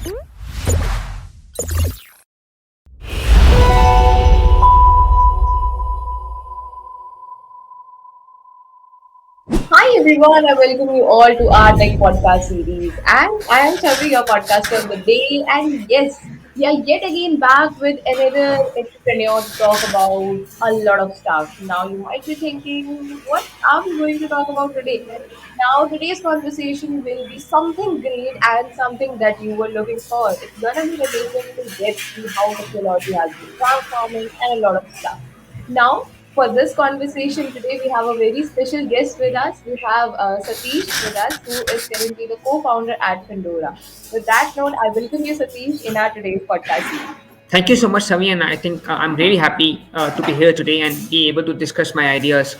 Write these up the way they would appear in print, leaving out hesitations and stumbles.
Hi everyone, I welcome you all to our tech podcast series. And I am Chavri, your podcaster of the day. And yes, we are yet again back with another entrepreneur to talk about a lot of stuff. Now you might be thinking, what are we going to talk about today? Now today's conversation will be something great and something that you were looking for. It's gonna be related to Web3, how technology has been transforming, and a lot of stuff. Now, for this conversation today, we have a very special guest with us. We have Satish with us, who is currently the co-founder at Fandora. With that note, I welcome you, Satish, in our today's podcast series. Thank you so much, Savi, and I think I'm really happy to be here today and be able to discuss my ideas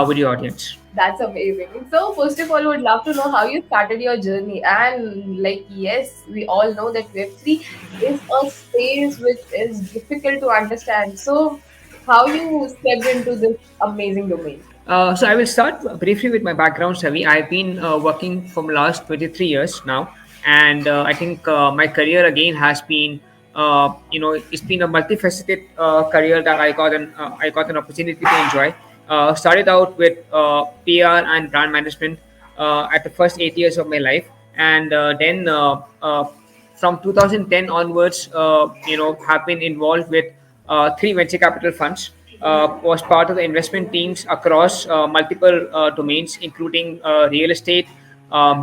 with your audience. That's amazing. So, first of all, would love to know how you started your journey. And like, yes, we all know that Web3 is a space which is difficult to understand. So, how you stepped into this amazing domain? So I will start briefly with my background, Savi. I've been working for the last 23 years now, and I think my career again has been, it's been a multifaceted career that I got an opportunity to enjoy. Started out with PR and brand management at the first 8 years of my life, and then from 2010 onwards, have been involved with three venture capital funds. Was part of the investment teams across multiple domains, including real estate,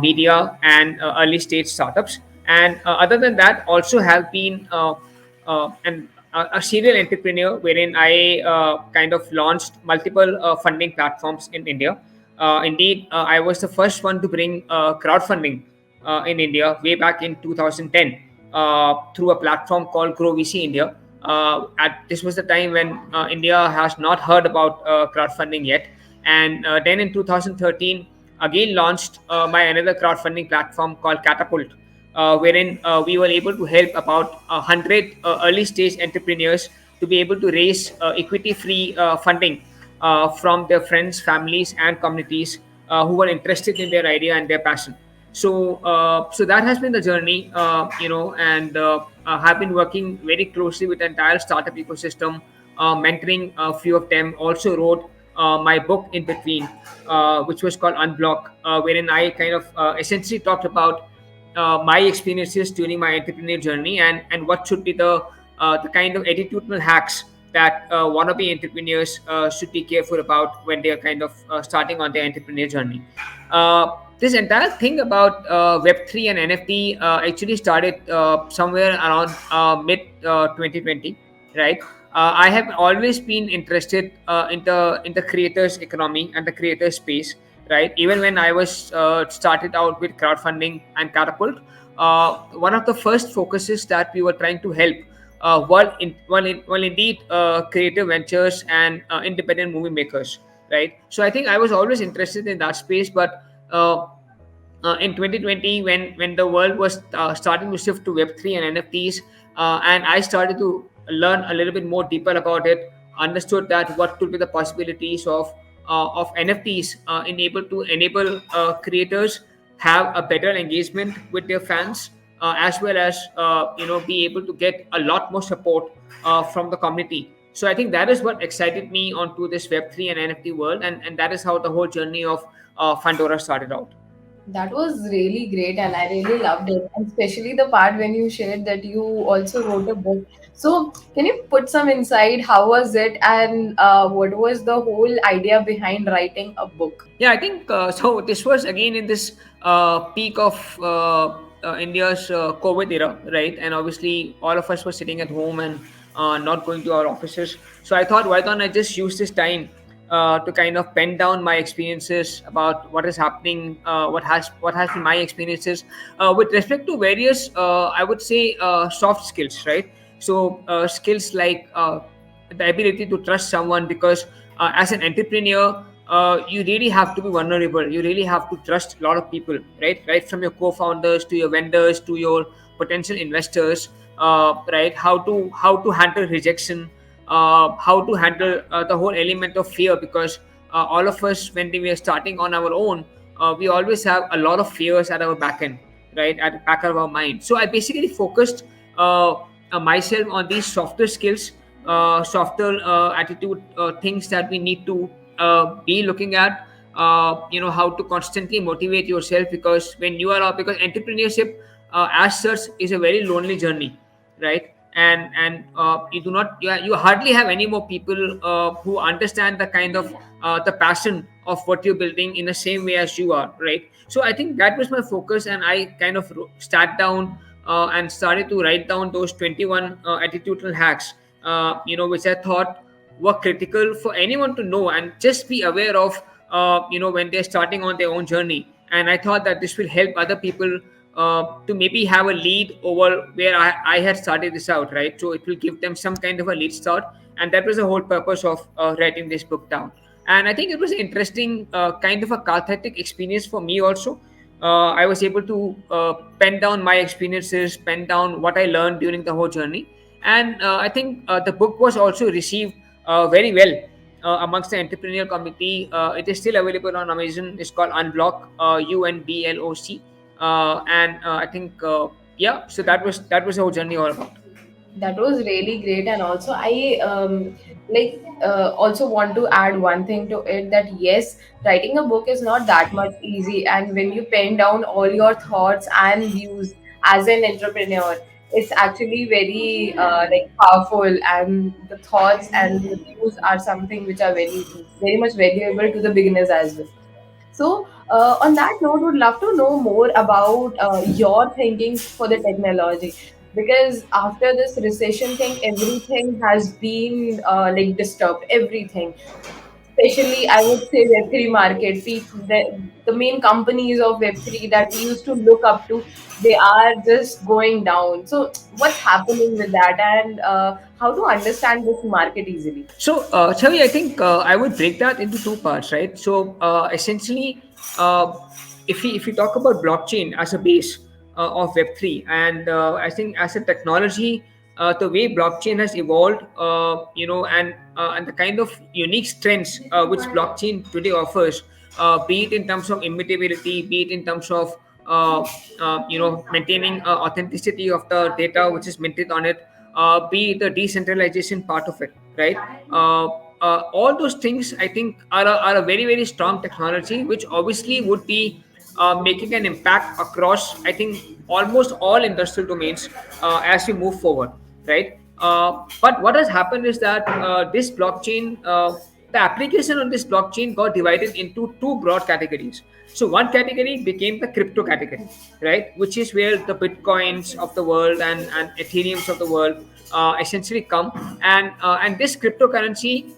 media, and early stage startups. And other than that, also have been a serial entrepreneur wherein I kind of launched multiple funding platforms in India. Indeed, I was the first one to bring crowdfunding in India way back in 2010 through a platform called Grow VC India. This was the time when India has not heard about crowdfunding yet, and then in 2013 again launched my another crowdfunding platform called Catapult, wherein we were able to help about 100 early stage entrepreneurs to be able to raise equity free funding from their friends, families, and communities who were interested in their idea and their passion. So that has been the journey, and have been working very closely with the entire startup ecosystem, mentoring a few of them. Also wrote my book in between, which was called Unblock, wherein I kind of essentially talked about my experiences during my entrepreneurial journey, and what should be the kind of attitudinal hacks that wannabe entrepreneurs should be careful about when they are kind of starting on their entrepreneurial journey. This entire thing about Web3 and NFT actually started somewhere around mid 2020, right? I have always been interested in the creators economy and the creator space, right? Even when I was started out with crowdfunding and Catapult, one of the first focuses that we were trying to help indeed creative ventures and independent movie makers, right? So I think I was always interested in that space, but uh, in 2020, when the world was starting to shift to Web3 and NFTs, and I started to learn a little bit more deeper about it, understood that what could be the possibilities of NFTs enable creators have a better engagement with their fans, as well as be able to get a lot more support from the community. So I think that is what excited me onto this Web3 and NFT world, and that is how the whole journey of Fandora started out. That was really great, and I really loved it. And especially the part when you shared that you also wrote a book. So, can you put some insight? How was it, and what was the whole idea behind writing a book? Yeah, I think so. This was again in this peak of India's COVID era, right? And obviously, all of us were sitting at home and not going to our offices. So I thought, why don't I just use this time to kind of pen down my experiences about what is happening, what has been my experiences with respect to various, I would say, soft skills, right? So skills like the ability to trust someone, because as an entrepreneur, you really have to be vulnerable. You really have to trust a lot of people, right from your co-founders to your vendors to your potential investors, right? How to handle rejection, how to handle the whole element of fear, because all of us, when we are starting on our own, we always have a lot of fears at our back end, right, at the back of our mind. So I basically focused myself on these softer skills, softer attitude things that we need to be looking at. How to constantly motivate yourself, because when you are because entrepreneurship as such is a very lonely journey, right? And you do not you hardly have any more people who understand the kind of the passion of what you're building in the same way as you are, right? So I think that was my focus, and I kind of sat down and started to write down those 21 attitudinal hacks, which I thought were critical for anyone to know and just be aware of, when they're starting on their own journey. And I thought that this will help other people to maybe have a lead over where I had started this out, right? So it will give them some kind of a lead start. And that was the whole purpose of writing this book down. And I think it was an interesting kind of a cathartic experience for me also. I was able to pen down my experiences, pen down what I learned during the whole journey. And I think the book was also received very well amongst the entrepreneurial community. It is still available on Amazon. It's called Unblock, UNBLOC. And I think, yeah, so that was the whole journey all about. That was really great, and also I also want to add one thing to it, that yes, writing a book is not that much easy, and when you pen down all your thoughts and views as an entrepreneur, it's actually very powerful, and the thoughts and the views are something which are very very much valuable to the beginners as well. So, on that note, would love to know more about your thinking for the technology, because after this recession thing, everything has been disturbed. Everything, especially I would say Web3 market. The main companies of Web3 that we used to look up to, they are just going down. So, what's happening with that, and how to understand this market easily? So, Chavi, I think I would break that into two parts, right? So, essentially, uh, if we talk about blockchain as a base of Web three, and I think as a technology, the way blockchain has evolved, and the kind of unique strengths which blockchain today offers, be it in terms of immutability, be it in terms of maintaining authenticity of the data which is minted on it, be the decentralization part of it, right? All those things I think are a very very strong technology, which obviously would be making an impact across, I think, almost all industrial domains as we move forward, right? But what has happened is that this blockchain, the application on this blockchain got divided into two broad categories. So one category became the crypto category, right, which is where the bitcoins of the world and ethereums of the world essentially come. And this cryptocurrency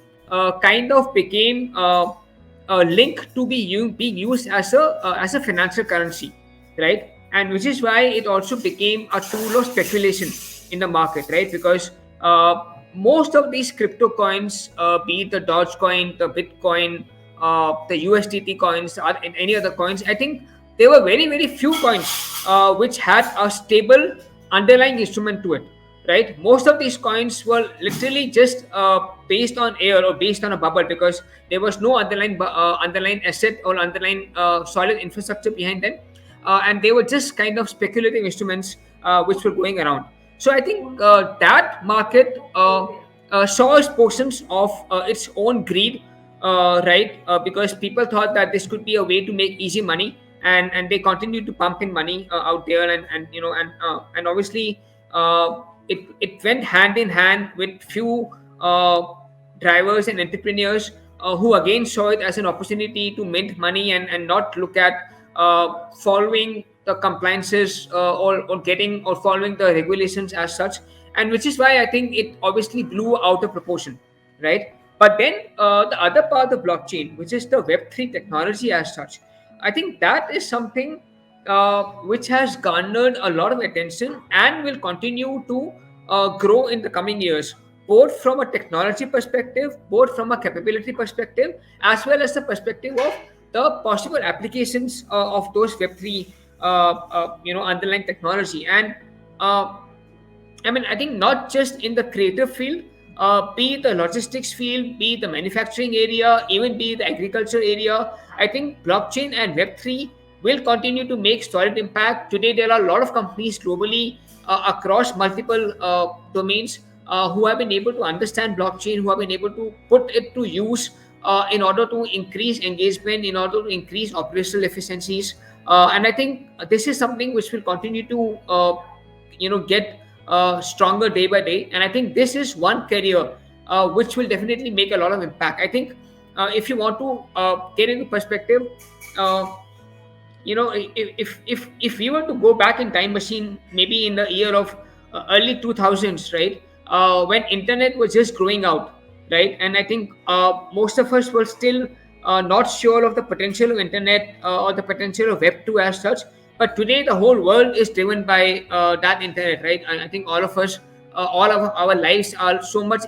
kind of became a link to being used as a financial currency, right? And which is why it also became a tool of speculation in the market, right? Because most of these crypto coins, be it the Dogecoin, the Bitcoin, the USDT coins, or any other coins, I think there were very very few coins which had a stable underlying instrument to it, right? Most of these coins were literally just based on air or based on a bubble, because there was no underlying asset or underlying solid infrastructure behind them, and they were just kind of speculative instruments which were going around. So I think that market saw portions of its own greed, right? Because people thought that this could be a way to make easy money, and they continued to pump in money out there, and obviously it went hand in hand with few drivers and entrepreneurs who again saw it as an opportunity to mint money, and not look at following the compliances, or getting or following the regulations as such. And which is why I think it obviously blew out of proportion, right? But then the other part of blockchain, which is the Web3 technology as such, I think that is something which has garnered a lot of attention and will continue to grow in the coming years, both from a technology perspective, both from a capability perspective, as well as the perspective of the possible applications of those Web3, underlying technology. And uh, I mean, I think not just in the creative field, be it the logistics field, be it the manufacturing area, even be it the agriculture area. I think blockchain and Web3 will continue to make solid impact. Today, there are a lot of companies globally across multiple domains who have been able to understand blockchain, who have been able to put it to use in order to increase engagement, in order to increase operational efficiencies. And I think this is something which will continue to get stronger day by day. And I think this is one career which will definitely make a lot of impact. I think if you want to get into perspective, uh, if we were to go back in time machine, maybe in the year of early 2000s, right, when internet was just growing out, right, and I think most of us were still not sure of the potential of internet or the potential of web 2 as such. But today the whole world is driven by that internet, right? And I think all of us, all of our lives are so much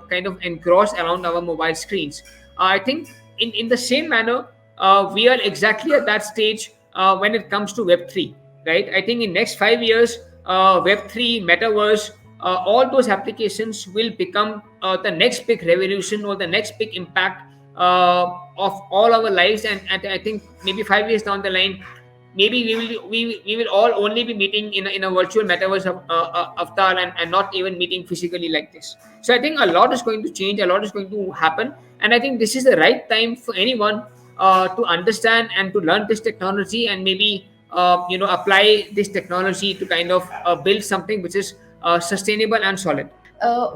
kind of engrossed around our mobile screens. I think in the same manner, we are exactly at that stage when it comes to Web3, right? I think in next 5 years, Web3, Metaverse, all those applications will become the next big revolution or the next big impact of all our lives. And I think maybe 5 years down the line, maybe we will all only be meeting in a virtual metaverse of avatar, and not even meeting physically like this. So I think a lot is going to change, a lot is going to happen, and I think this is the right time for anyone to understand and to learn this technology, and maybe apply this technology to kind of build something which is sustainable and solid.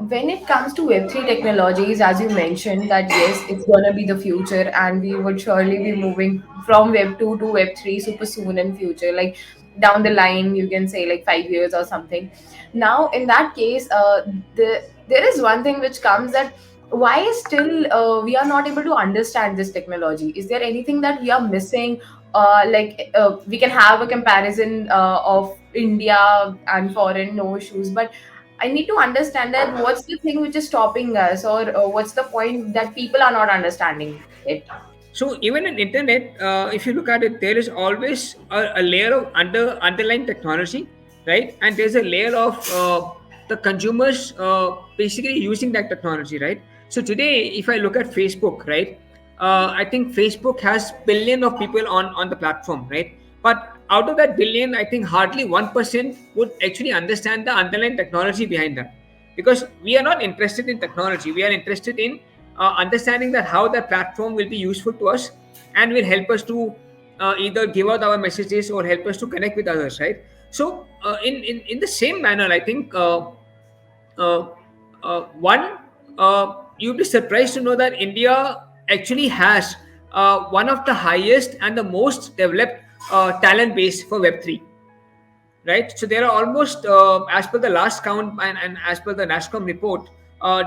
When it comes to Web3 technologies, as you mentioned, that yes, it's gonna be the future, and we would surely be moving from Web 2 to Web 3 super soon in future, like down the line, you can say like 5 years or something. Now, in that case, there is one thing which comes, that why still we are not able to understand this technology? Is there anything that we are missing? We can have a comparison of India and foreign, no issues, but I need to understand that what's the thing which is stopping us, or what's the point that people are not understanding it. So even in internet, if you look at it, there is always a layer of underlying technology, right? And there's a layer of the consumers basically using that technology, right? So today, if I look at Facebook, right, I think Facebook has billion of people on the platform, right? But out of that billion, I think hardly 1% would actually understand the underlying technology behind that, because we are not interested in technology. We are interested in understanding that how that platform will be useful to us and will help us to either give out our messages or help us to connect with others, right? So in the same manner, I think uh, one, you'll be surprised to know that India actually has one of the highest and the most developed talent base for Web3, right? So there are almost, as per the last count, and as per the NASCOM report,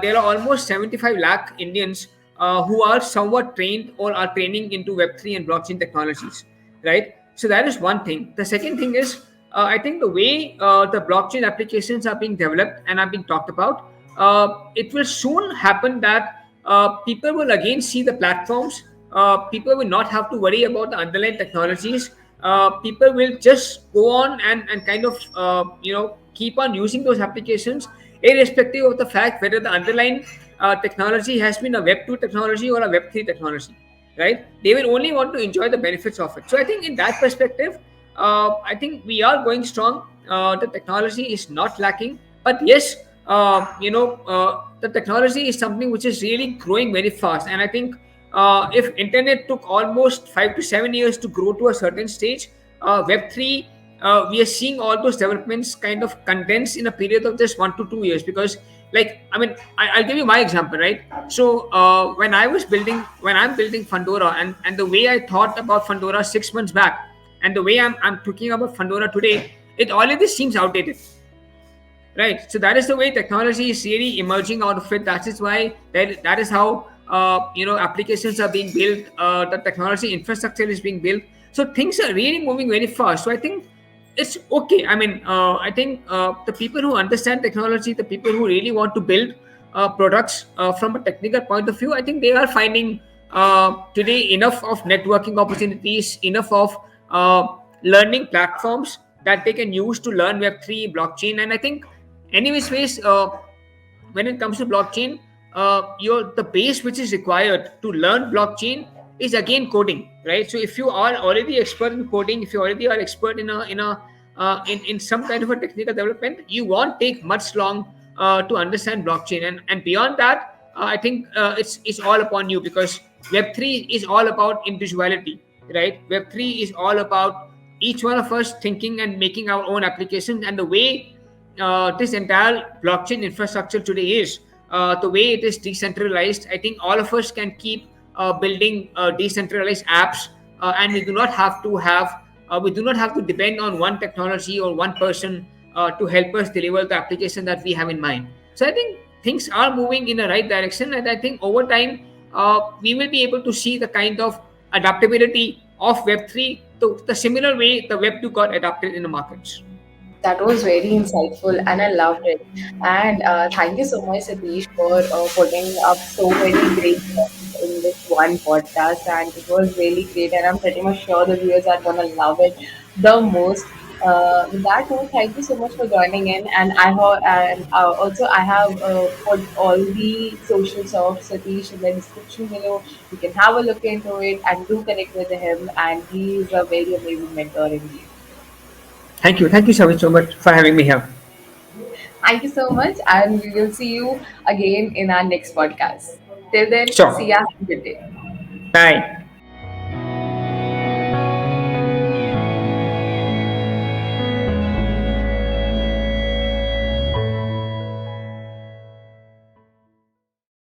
there are almost 75 lakh Indians who are somewhat trained or are training into Web3 and blockchain technologies, right? So that is one thing. The second thing is, I think the way the blockchain applications are being developed and are being talked about, it will soon happen that people will again see the platforms. People will not have to worry about the underlying technologies. People will just go on and kind of keep on using those applications, irrespective of the fact whether the underlying technology has been a Web 2 technology or a Web 3 technology, right? They will only want to enjoy the benefits of it. So I think in that perspective, I think we are going strong. The technology is not lacking, but yes, the technology is something which is really growing very fast. And I think if internet took almost 5 to 7 years to grow to a certain stage, Web3, we are seeing all those developments kind of condensed in a period of just 1 to 2 years. Because, like, I mean, I'll give you my example, right? So when I'm building Fandora, and the way I thought about Fandora 6 months back, and the way I'm talking about Fandora today, it already seems outdated, right? So that is the way technology is really emerging out of it. That is why that is how applications are being built. The technology infrastructure is being built. So things are really moving very fast. So I think it's okay. I mean, I think the people who understand technology, the people who really want to build products from a technical point of view, I think they are finding today enough of networking opportunities, enough of learning platforms that they can use to learn Web3, blockchain. And I think, anyways, when it comes to blockchain, the base which is required to learn blockchain is again coding, right? So if you are already expert in coding, if you already are expert in some kind of a technical development, you won't take much long to understand blockchain. And beyond that, I think it's all upon you, because Web3 is all about individuality, right? Web3 is all about each one of us thinking and making our own applications. And the way this entire blockchain infrastructure today is, the way it is decentralized, I think all of us can keep building decentralized apps, and we do not have to depend on one technology or one person to help us deliver the application that we have in mind. So I think things are moving in the right direction, and I think over time we will be able to see the kind of adaptability of Web3 to the similar way the Web2 got adapted in the markets. That was very insightful and I loved it. And thank you so much, Satish, for putting up so many great points in this one podcast. And it was really great. And I'm pretty much sure the viewers are going to love it the most. With that note, thank you so much for joining in. And also I have put all the socials of Satish in the description below. You can have a look into it and do connect with him. And he is a very amazing mentor indeed. Thank you so much for having me here. Thank you so much, and we will see you again in our next podcast. Till then, see Sure. ya. Have a good day. Bye.